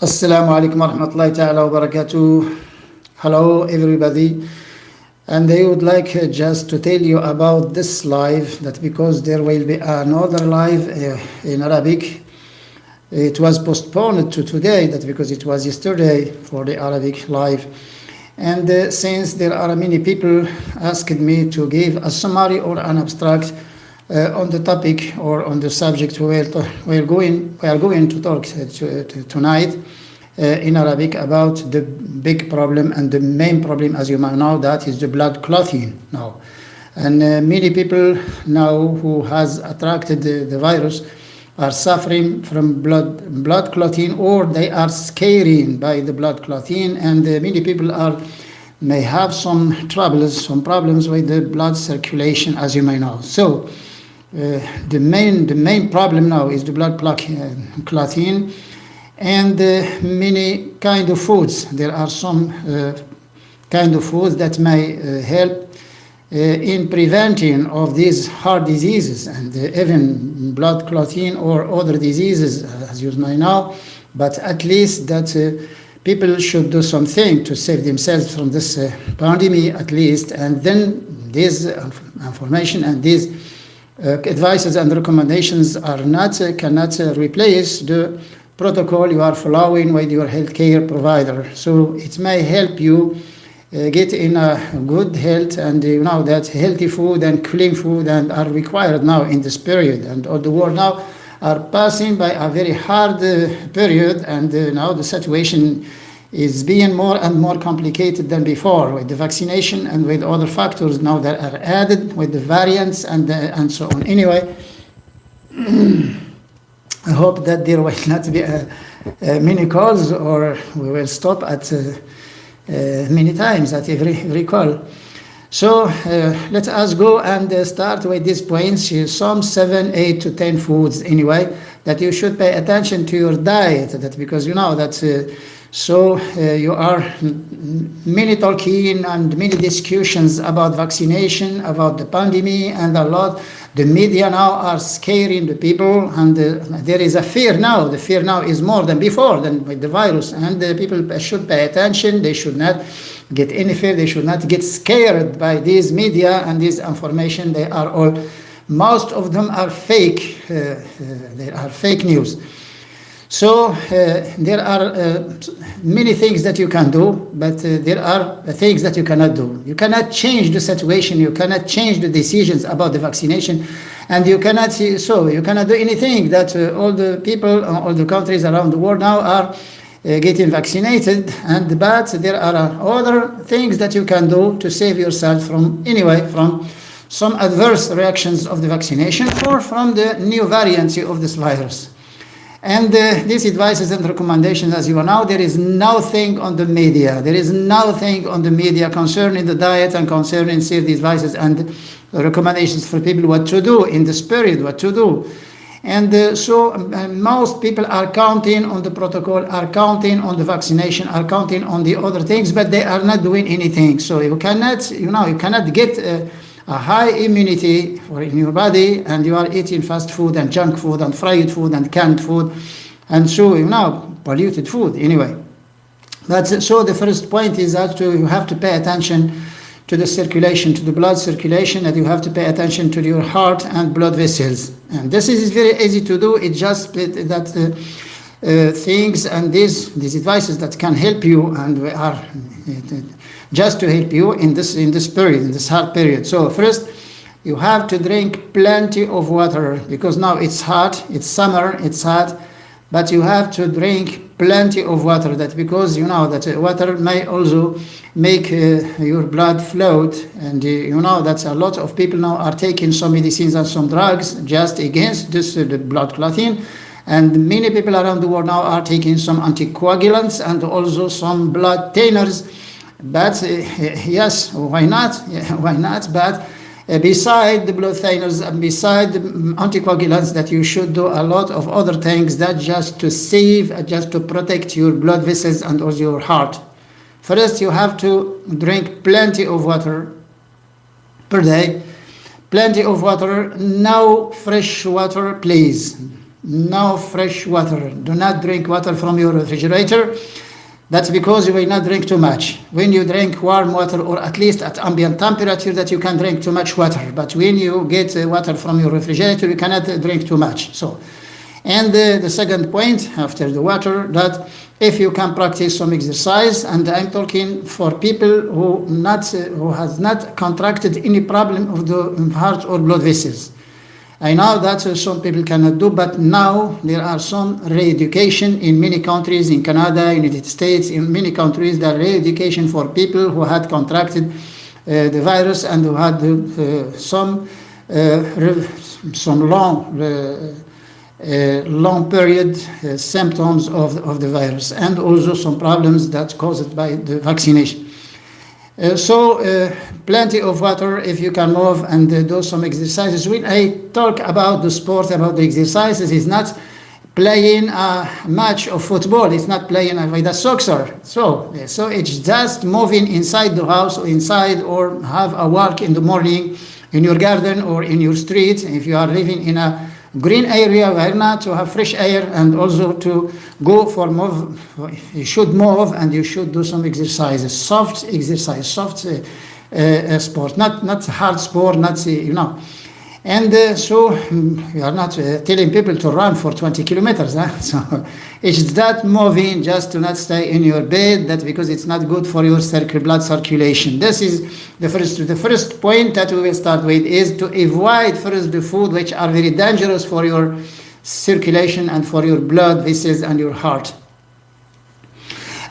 Assalamu alaikum wa rahmatullahi ta'ala wa barakatuh. Hello everybody. And I would like just to tell you about this live, that because there will be another live in Arabic. It was postponed to today, that because it was yesterday for the Arabic live. And since there are many people asked me to give a summary or an abstract on the topic or on the subject we are going to talk tonight in Arabic about the big problem and the main problem, as you might know, that is the blood clotting now. And many people now who has attracted the virus are suffering from blood clotting, or they are scared by the blood clotting, and many people may have some problems with the blood circulation, as you may know. So the main problem now is the blood clotting, and many kind of foods. There are some kind of foods that may help in preventing of these heart diseases and even blood clotting or other diseases, as you may know. But at least that people should do something to save themselves from this pandemic, at least. And then this information and these advices and recommendations cannot replace the protocol you are following with your healthcare provider. So it may help you get in a good health, and you know that healthy food and clean food and are required now in this period. And all the world now are passing by a very hard period, and now the situation is being more and more complicated than before with the vaccination and with other factors now that are added with the variants and so on. Anyway, I hope that there will not be many calls, or we will stop at many times at every call. So let us go and start with these points. Some 7, 8 to 10 foods anyway that you should pay attention to your diet. That because you know that you are many talking and many discussions about vaccination, about the pandemic, and a lot. The media now are scaring the people, and there is a fear now. The fear now is more than before, than with the virus. And the people should pay attention. They should not get any fear. They should not get scared by these media and this information. Most of them are fake. They are fake news. So there are many things that you can do, but there are things that you cannot do. You cannot change the situation. You cannot change the decisions about the vaccination, and you cannot do anything that all the people, all the countries around the world now are getting vaccinated. But there are other things that you can do to save yourself from some adverse reactions of the vaccination or from the new variants of this virus. And these advices and recommendations, as you know, there is nothing on the media. There is nothing on the media concerning the diet and concerning these advices and recommendations for people what to do in this period, what to do. And most people are counting on the protocol, are counting on the vaccination, are counting on the other things, but they are not doing anything. So you cannot get a high immunity in your body, and you are eating fast food and junk food and fried food and canned food, and polluted food anyway. So the first point is that you have to pay attention to the circulation, to the blood circulation, and you have to pay attention to your heart and blood vessels. And this is very easy to do. It's just that things and these advices that can help you, and we are just to help you in this period, in this hard period. So first, you have to drink plenty of water, because now it's hot, it's summer, it's hot, but you have to drink plenty of water. That because you know that water may also make your blood float, and you know that a lot of people now are taking some medicines and some drugs just against this the blood clotting. And many people around the world now are taking some anticoagulants and also some blood thinners. But yes, why not? Why not? But beside the blood thinners and beside the anticoagulants, that you should do a lot of other things that just to save, just to protect your blood vessels and also your heart. First, you have to drink plenty of water per day. Plenty of water. No fresh water, please. no fresh water. Do not drink water from your refrigerator. That's because you will not drink too much. When you drink warm water, or at least at ambient temperature, that you can drink too much water. But when you get water from your refrigerator, you cannot drink too much. So, and the second point after the water, that if you can practice some exercise, and I'm talking for people who has not contracted any problem of the heart or blood vessels. I know that some people cannot do, but now there are some re-education in many countries, in Canada, United States, in many countries, there are re-education for people who had contracted the virus and who had some long period symptoms of the virus, and also some problems that caused by the vaccination. Plenty of water if you can move and do some exercises. When I talk about the sport, about the exercises, it's not playing a match of football, it's not playing a soccer. So it's just moving inside the house, or inside, or have a walk in the morning in your garden or in your street. If you are living in a green area, why not to have fresh air, and also to go for move. You should move and you should do some exercises, soft exercise, soft sport, not hard sport, not And so we are not telling people to run for 20 kilometers. So it's that moving, just to not stay in your bed, that because it's not good for your blood circulation. This is the first point that we will start with, is to avoid first the food which are very dangerous for your circulation and for your blood vessels and your heart.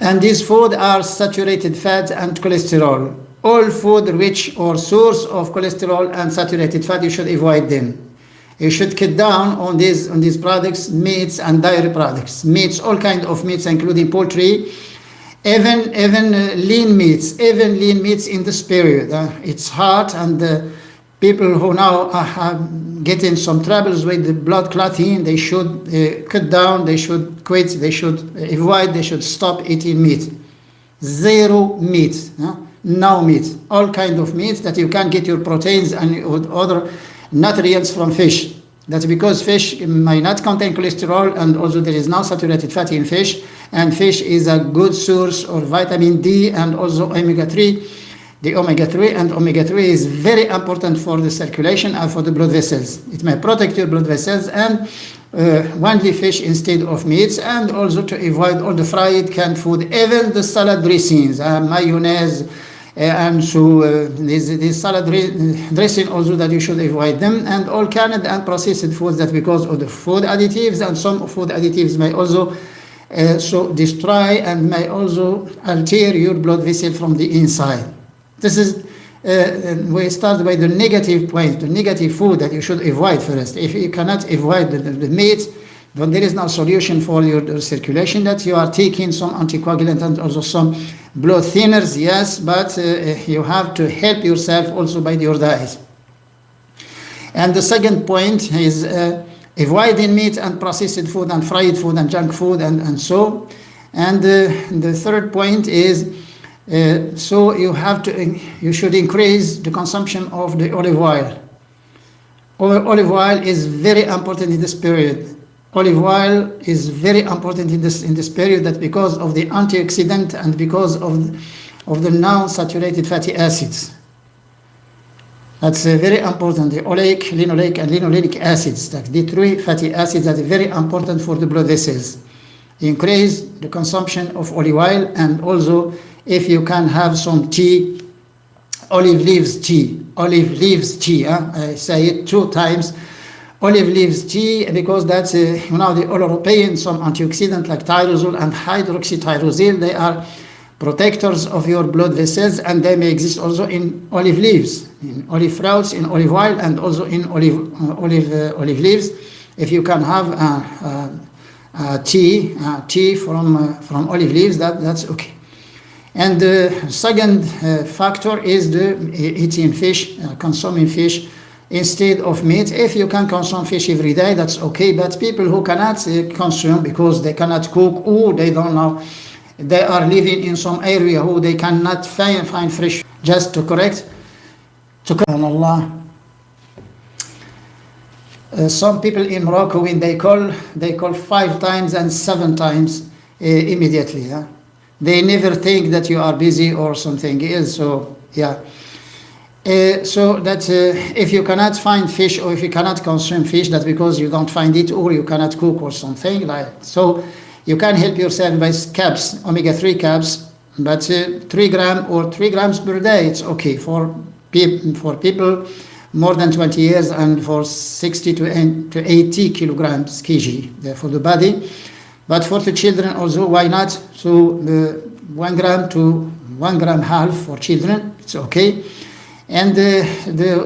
And these food are saturated fat and cholesterol. All food rich or source of cholesterol and saturated fat, you should avoid them. You should cut down on these products, meats and dairy products. Meats, all kinds of meats, including poultry, even lean meats in this period. It's hot, and people who now are getting some troubles with the blood clotting, they should cut down, they should quit, they should avoid, they should stop eating meat. Zero meat. No meat, all kind of meat that you can get your proteins and other nutrients from fish. That's because fish may not contain cholesterol, and also there is no saturated fat in fish, and fish is a good source of vitamin D and also omega-3. The omega-3 and omega-3 is very important for the circulation and for the blood vessels. It may protect your blood vessels, and only fish instead of meats, and also to avoid all the fried canned food, even the salad dressings, mayonnaise, and so this salad dressing also, that you should avoid them, and all canned and processed foods, that because of the food additives, and some food additives may also so destroy and may also alter your blood vessel from the inside. This is we start by the negative point, the negative food that you should avoid first. If you cannot avoid the meat, then there is no solution for your circulation, that you are taking some anticoagulant and also some blood thinners, yes, but you have to help yourself also by your diet. And the second point is avoiding meat and processed food and fried food and junk food and so. And the third point is so you should increase the consumption of the olive oil. Olive oil is very important in this period. Olive oil is very important in this period, that because of the antioxidant and because of the non-saturated fatty acids. That's very important. The oleic, linoleic, and linolenic acids, that the three fatty acids, that are very important for the blood vessels. Increase the consumption of olive oil, and also if you can have some tea, olive leaves tea. I say it 2 times. Olive leaves tea, because that's the European, some antioxidants like tyrosol and hydroxytyrosol, they are protectors of your blood vessels, and they may exist also in olive leaves, in olive fruits, in olive oil, and also in olive leaves. If you can have tea from olive leaves, that's okay. And the second factor is the eating fish, consuming fish instead of meat. If you can consume fish every day, that's okay. But people who cannot consume because they cannot cook, or they don't know, they are living in some area who they cannot find fresh. Just to correct, Allah. some people in Morocco, when they call 5 times and 7 times immediately. Huh? They never think that you are busy or something else. So yeah. So that if you cannot find fish or if you cannot consume fish, that's because you don't find it or you cannot cook or something like. So you can help yourself by caps, omega-3 caps, but 3 grams or 3 grams per day, it's okay for people more than 20 years and for 60 to 80 kilograms kg for the body. But for the children also, why not? So 1 gram to 1 gram half for children, it's okay. And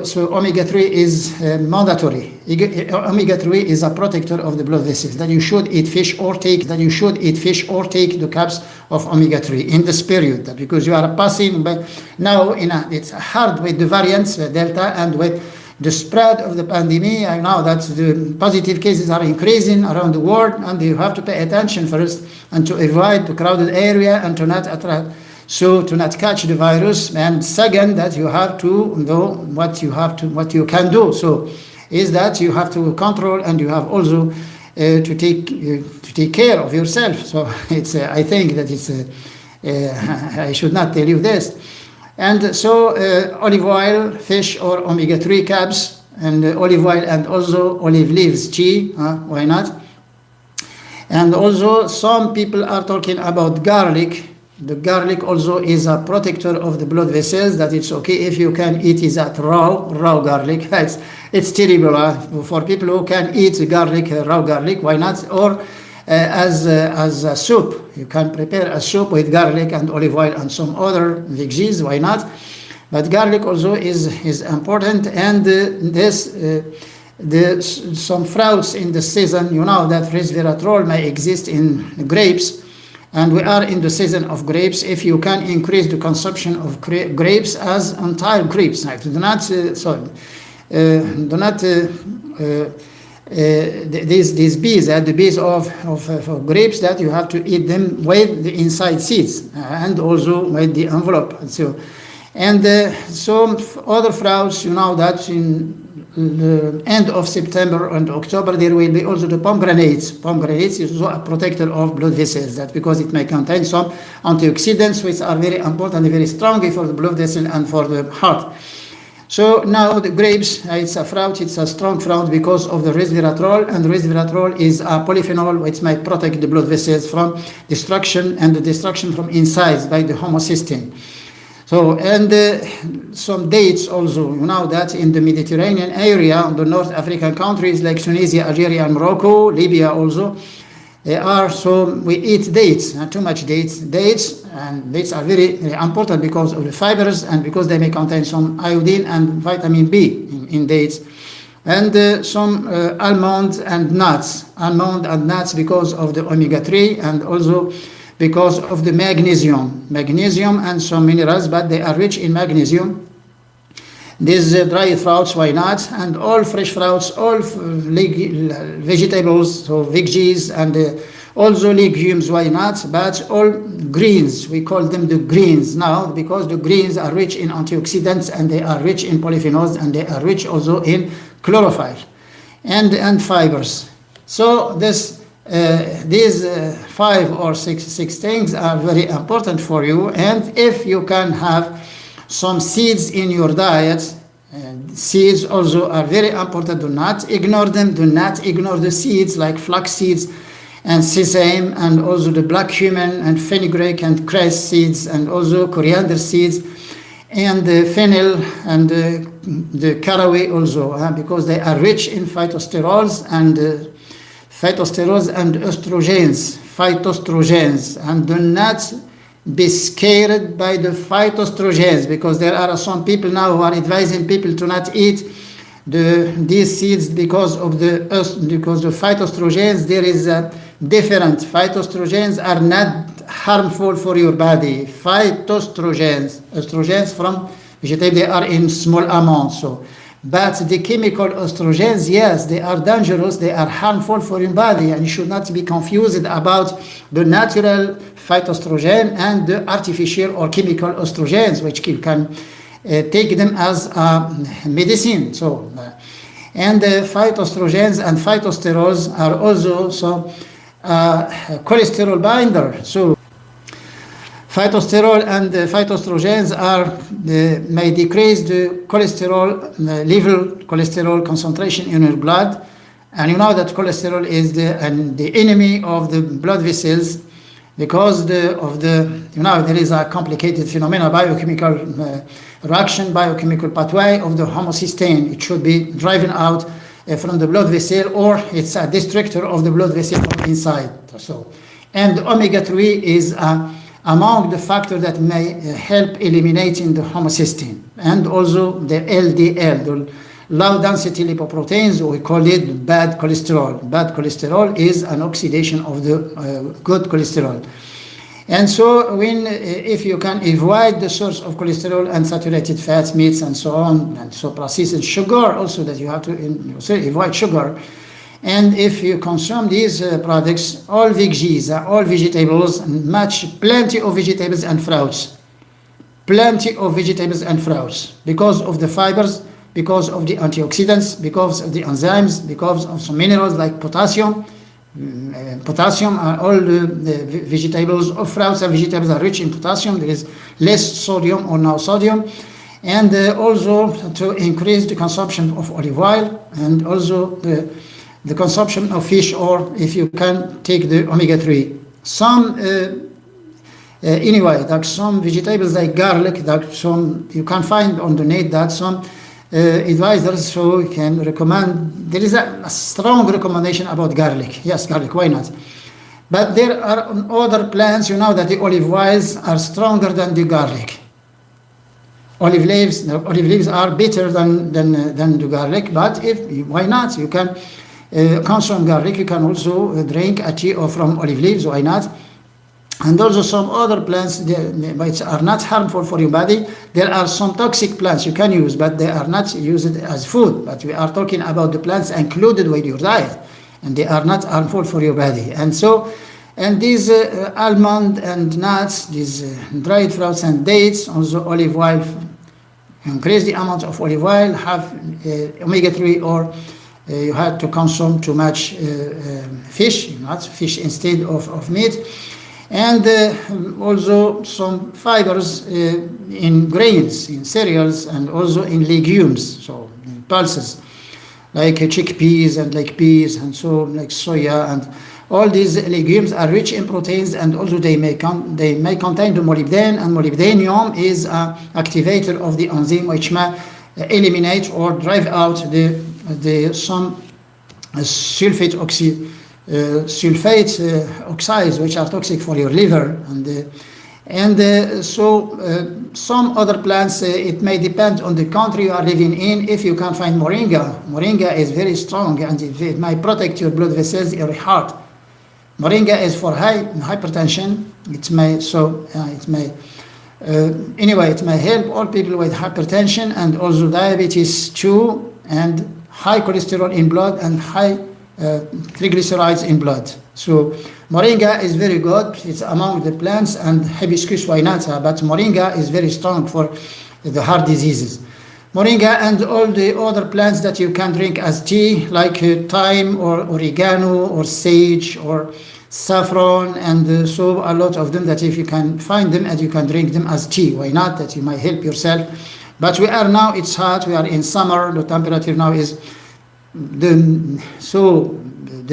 so omega-3 is mandatory. Omega-3 is a protector of the blood vessels. That you should eat fish or take the caps of omega-3 in this period, because you are passing by now. It's hard with the variants Delta and with the spread of the pandemic. I know that the positive cases are increasing around the world, and you have to pay attention first and to avoid the crowded area and to not attract. So to not catch the virus, and second, that you have to know what you can do. So is that you have to control and you have also to take care of yourself. So it's I think that it's I should not tell you this. And so olive oil, fish or omega-3 caps, and olive oil and also olive leaves tea. Why not? And also some people are talking about garlic. The garlic also is a protector of the blood vessels, that it's okay if you can eat it at raw garlic. It's terrible for people who can eat garlic, raw garlic, why not? Or as a soup. You can prepare a soup with garlic and olive oil and some other veggies, why not? But garlic also is important, and some fruits in the season, you know that resveratrol may exist in grapes. And we are in the season of grapes. If you can increase the consumption of grapes as entire grapes, do not these bees, the bees of grapes, that you have to eat them with the inside seeds and also with the envelope. And some other fruits, you know that in the end of September and October there will be also the pomegranates. Pomegranates is also a protector of blood vessels, that because it may contain some antioxidants which are very important and very strong for the blood vessel and for the heart. So now the grapes, it's a fruit, it's a strong fruit because of the resveratrol, and resveratrol is a polyphenol which might protect the blood vessels from destruction, and the destruction from inside by the homocysteine. So, and some dates also, you know that in the Mediterranean area, the North African countries like Tunisia, Algeria and Morocco, Libya also, they are, so we eat dates, too much dates, and dates are very, very important because of the fibers and because they may contain some iodine and vitamin B in dates. And some almonds and nuts because of the omega-3 and also because of the magnesium and some minerals, but they are rich in magnesium. These dry fruits, why not? And all fresh fruits, all vegetables, so veggies, and also legumes, why not? But all greens, we call them the greens now, because the greens are rich in antioxidants, and they are rich in polyphenols, and they are rich also in chlorophyll and fibers. So these 5 or 6 things are very important for you. And if you can have some seeds in your diet, and seeds also are very important. Do not ignore them. Do not ignore the seeds like flax seeds and sesame, and also the black cumin and fenugreek and cress seeds, and also coriander seeds, and the fennel and the caraway also, because they are rich in phytosterols and phytoestrogens, and do not be scared by the phytoestrogens, because there are some people now who are advising people to not eat these seeds because of the phytoestrogens. There is a different. Phytoestrogens are not harmful for your body. Estrogens from vegetables, they are in small amounts. So, but the chemical estrogens, yes, they are dangerous, they are harmful for your body, and you should not be confused about the natural phytoestrogen and the artificial or chemical estrogens, which you can take them as a medicine. So, And the phytoestrogens and phytosterols are also cholesterol binder. So phytosterol and phytoestrogens may decrease the cholesterol level, cholesterol concentration in your blood. And you know that cholesterol is the enemy of the blood vessels, because there is a complicated phenomenon, biochemical reaction, biochemical pathway of the homocysteine. It should be driven out from the blood vessel, or it's a destructor of the blood vessel from inside. And omega-3 is among the factors that may help eliminating the homocysteine, and also the LDL, the low density lipoproteins, we call it bad cholesterol. Bad cholesterol is an oxidation of the good cholesterol. And so if you can avoid the source of cholesterol and saturated fats, meats, and so on, and so processed sugar also, that you have to avoid sugar. And if you consume these products, all veggies, all vegetables, plenty of vegetables and fruits. Plenty of vegetables and fruits, because of the fibers, because of the antioxidants, because of the enzymes, because of some minerals like potassium. Potassium, all the vegetables or fruits and vegetables are rich in potassium. There is less sodium or no sodium. And also to increase the consumption of olive oil, and also the consumption of fish, or if you can take the omega-3. Anyway, like some vegetables like garlic, you can find on the net that some advisors who can recommend, there is a strong recommendation about garlic. Yes, garlic, why not? But there are other plants, that the olive oils are stronger than the garlic. Olive leaves are better than the garlic, but why not? You can consume garlic, you can also drink a tea from olive leaves, why not? And also some other plants which are not harmful for your body. There are some toxic plants you can use, but they are not used as food. But we are talking about the plants included with your diet, and they are not harmful for your body. And these almond and nuts, these dried fruits and dates, also olive oil, increase the amount of olive oil, have omega-3, or you have to consume too much fish, not fish instead of meat. And also some fibers in grains, in cereals, and also in legumes, so in pulses, like chickpeas and like peas, and so like soya, and all these legumes are rich in proteins, and also they may contain the molybdenum, and molybdenum is an activator of the enzyme which may eliminate or drive out some sulfate oxides which are toxic for your liver, so some other plants, it may depend on the country you are living in. If you can find moringa is very strong, and it might protect your blood vessels, your heart. Moringa is for hypertension. It may help all people with hypertension, and also diabetes too, and high cholesterol in blood, and high triglycerides in blood. So moringa is very good. It's among the plants, and hibiscus, why not? But moringa is very strong for the heart diseases. Moringa and all the other plants that you can drink as tea, like thyme or oregano or sage or saffron, and so a lot of them, that if you can find them and you can drink them as tea, why not? That you might help yourself. But it's hot, we are in summer, the temperature now is the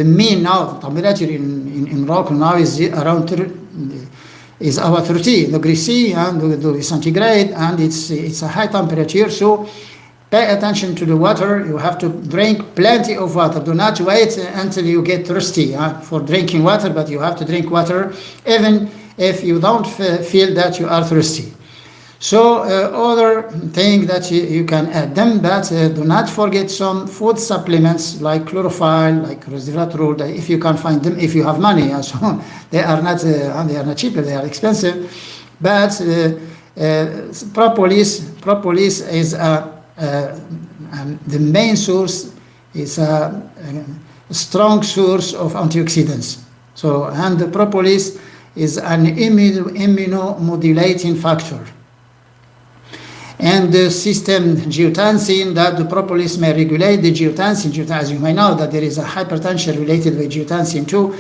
mean now temperature in Morocco now is around about 30 degrees C and the centigrade, and it's a high temperature. So pay attention to the water. You have to drink plenty of water. Do not wait until you get thirsty for drinking water, but you have to drink water even if you don't feel that you are thirsty. So other thing that you can add them, but do not forget some food supplements like chlorophyll, like resveratrol, if you can find them, if you have money. So they are not cheap, they are expensive. But propolis is the main source, is a strong source of antioxidants. So, and the propolis is an immunomodulating factor. And the system geotensine, that the propolis may regulate the geotensine. As you may know, that there is a hypertension related with geotensine too.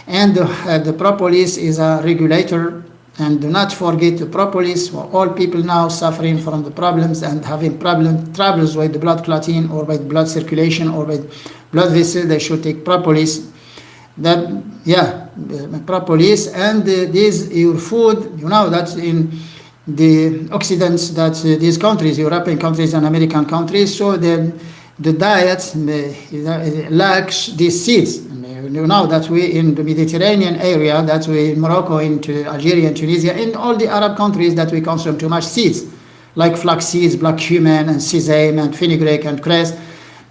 And the propolis is a regulator. And do not forget the propolis. For all people now suffering from the problems and having troubles with the blood clotting or with blood circulation or with blood vessel, they should take propolis. Propolis. And this your food. You know that in the Occidents, that these countries, European countries and American countries, so the diet lacks these seeds. You know that we in the Mediterranean area, that we in Morocco, into Algeria and Tunisia, in all the Arab countries, that we consume too much seeds, like flax seeds, black cumin and sesame and fenugreek and cress.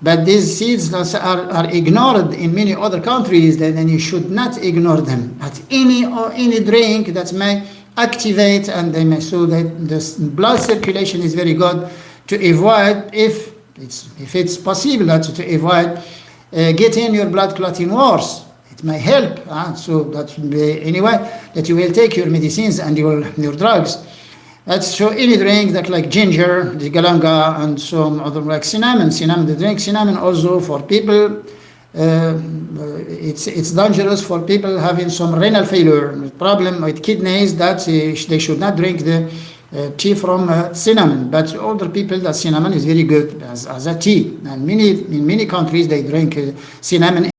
But these seeds are ignored in many other countries, then you should not ignore them. But any drink that may activate and they may, so that the blood circulation is very good to avoid, if it's possible, to avoid getting your blood clotting worse. It may help, so that anyway that you will take your medicines and your drugs. So any drink that like ginger, the galanga, and some other like cinnamon. They drink cinnamon also for people. It's dangerous for people having some renal failure, problem with kidneys, that they should not drink the tea from cinnamon. But older people, that cinnamon is very good as a tea. And in many countries they drink cinnamon